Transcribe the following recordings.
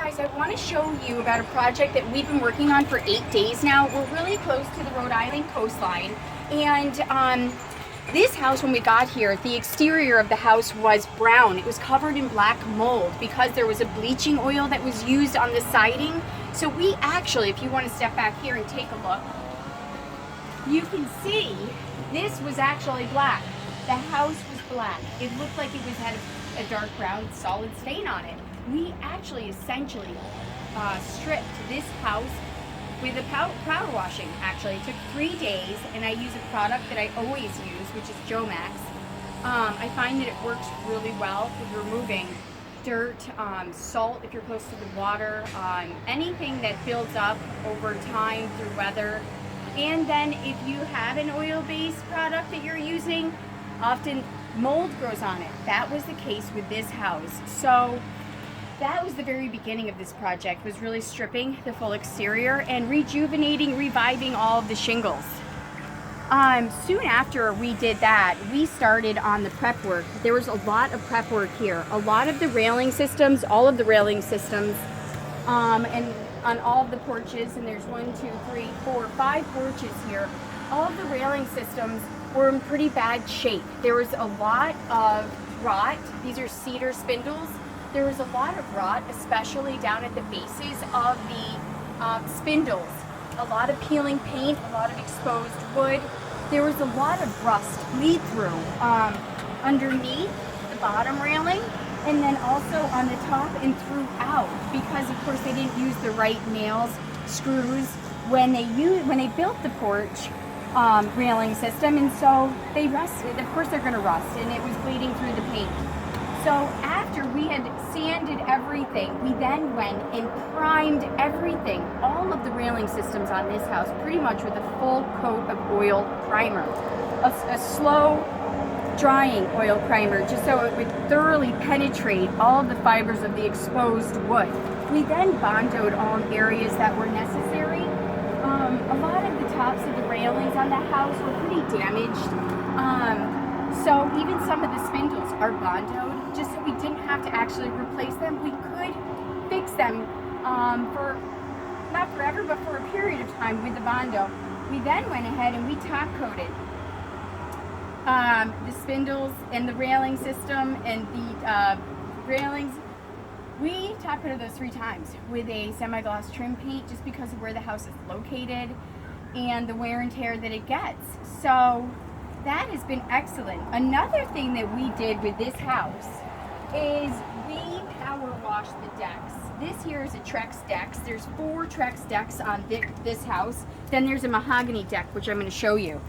Guys, I want to show you about a project that we've been working on for 8 days now. We're really close to the Rhode Island coastline, and this house, when we got here, the exterior of the house was brown. It was covered in black mold because there was a bleaching oil that was used on the siding. So we actually, if you want to step back here and take a look, you can see this was actually black. The house was black. It looked like it had a dark brown solid stain on it. We actually essentially stripped this house with a power washing. Actually, it took 3 days, and I use a product that I always use, which is Joe Max. I find that it works really well with removing dirt, salt if you're close to the water, anything that builds up over time through weather. And then if you have an oil-based product that you're using, often mold grows on it. That was the case with this house. So that was the very beginning of this project, was really stripping the full exterior and rejuvenating, reviving all of the shingles. Soon after we did that, we started on the prep work. There was a lot of prep work here. A lot of the railing systems, all of the railing systems, and on all of the porches, and there's 1, 2, 3, 4, 5 porches here, all of the railing systems were in pretty bad shape. There was a lot of rot. These are cedar spindles. There was a lot of rot, especially down at the bases of the spindles. A lot of peeling paint, a lot of exposed wood. There was a lot of rust bleed through underneath the bottom railing, and then also on the top and throughout, because of course they didn't use the right nails, screws when they built the porch railing system, and so they rusted. Of course they're going to rust, and it was bleeding through the paint. So after we had sanded everything, we then went and primed everything, all of the railing systems on this house, pretty much with a full coat of oil primer, a slow drying oil primer, just so it would thoroughly penetrate all of the fibers of the exposed wood. We then bondoed all areas that were necessary. A lot of the tops of the railings on the house were pretty damaged. So even some of the spindles are bondoed, just so we didn't have to actually replace them. We could fix them for, not forever, but for a period of time with the Bondo. We then went ahead and we top coated the spindles and the railing system and the railings. We top coated those 3 times with a semi-gloss trim paint, just because of where the house is located and the wear and tear that it gets. So that has been excellent. Another thing that we did with this house is we power washed the decks. This here is a Trex decks. There's 4 Trex decks on this house. Then there's a mahogany deck, which I'm going to show you.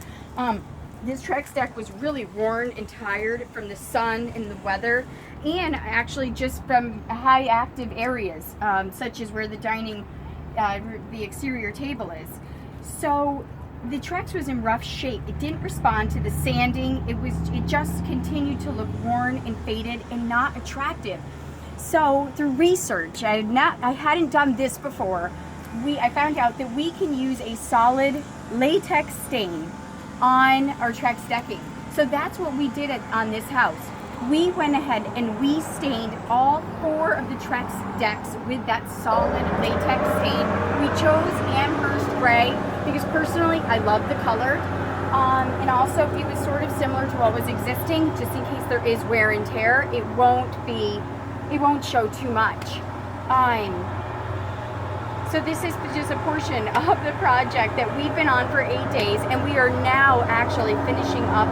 This Trex deck was really worn and tired from the sun and the weather, and actually just from high active areas, such as where the dining, the exterior table is. So the Trex was in rough shape. It didn't respond to the sanding. It just continued to look worn and faded and not attractive. So through research, I hadn't done this before. I found out that we can use a solid latex stain on our Trex decking. So that's what we did on this house. We went ahead and we stained all 4 of the Trex decks with that solid latex stain. We chose Amherst Gray because personally I love the color, and also it was sort of similar to what was existing, just in case there is wear and tear. It won't show too much. So this is just a portion of the project that we've been on for 8 days, and we are now actually finishing up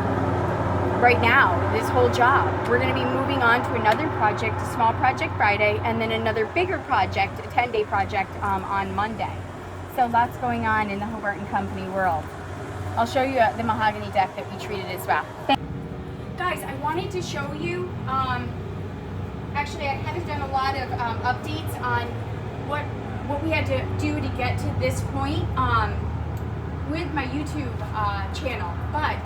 right now this whole job. We're going to be moving on to another project, a small project Friday, and then another bigger project, a 10-day project on Monday. So lots going on in the Hobart & Company world. I'll show you the mahogany deck that we treated as well. Guys, I wanted to show you, actually I haven't done a lot of updates on what we had to do to get to this point with my YouTube channel, but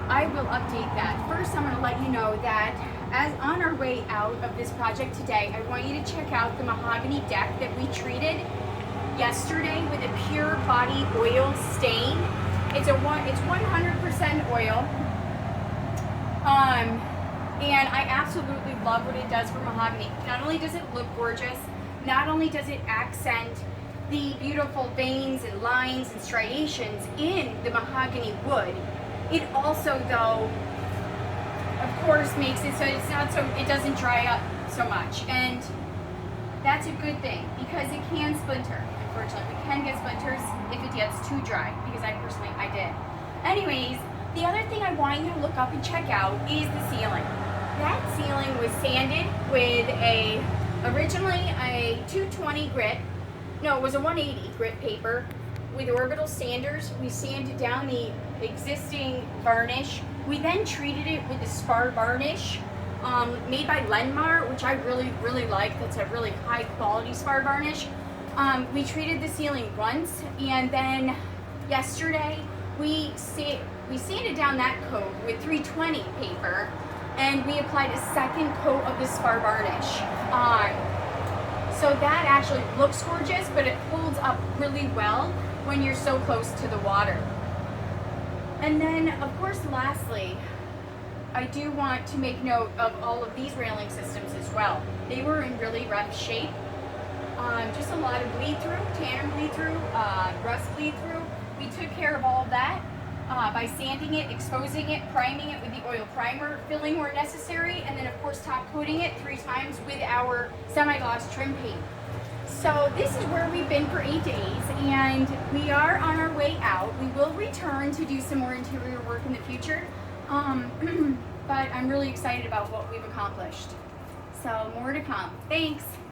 I will update that. First, I'm going to let you know that as on our way out of this project today, I want you to check out the mahogany deck that we treated yesterday with a pure body oil stain. It's 100% oil. And I absolutely love what it does for mahogany. Not only does it look gorgeous, not only does it accent the beautiful veins and lines and striations in the mahogany wood, it also, though, of course, makes it so it doesn't dry up so much. And that's a good thing, because it can splinter. Unfortunately, it can get splinters if it gets too dry, because I did. Anyways, the other thing I want you to look up and check out is the ceiling. That ceiling was sanded with originally a 220 grit, no, it was a 180 grit paper with orbital sanders. We sanded down the existing varnish. We then treated it with the spar varnish made by Lenmar, which I really like. That's a really high quality spar varnish. We treated the ceiling once, and then yesterday we sanded down that coat with 320 paper, and we applied a second coat of the spar varnish on. So that actually looks gorgeous, but it holds up really well when you're so close to the water. And then, of course, lastly, I do want to make note of all of these railing systems as well. They were in really rough shape. Just a lot of bleed through, tanner bleed through, rust bleed through. We took care of all of that by sanding it, exposing it, priming it with the oil primer, filling where necessary, and then of course top coating it 3 times with our semi-gloss trim paint. So this is where we've been for 8 days, and we are on our way out. We will return to do some more interior work in the future, but I'm really excited about what we've accomplished. So more to come. Thanks.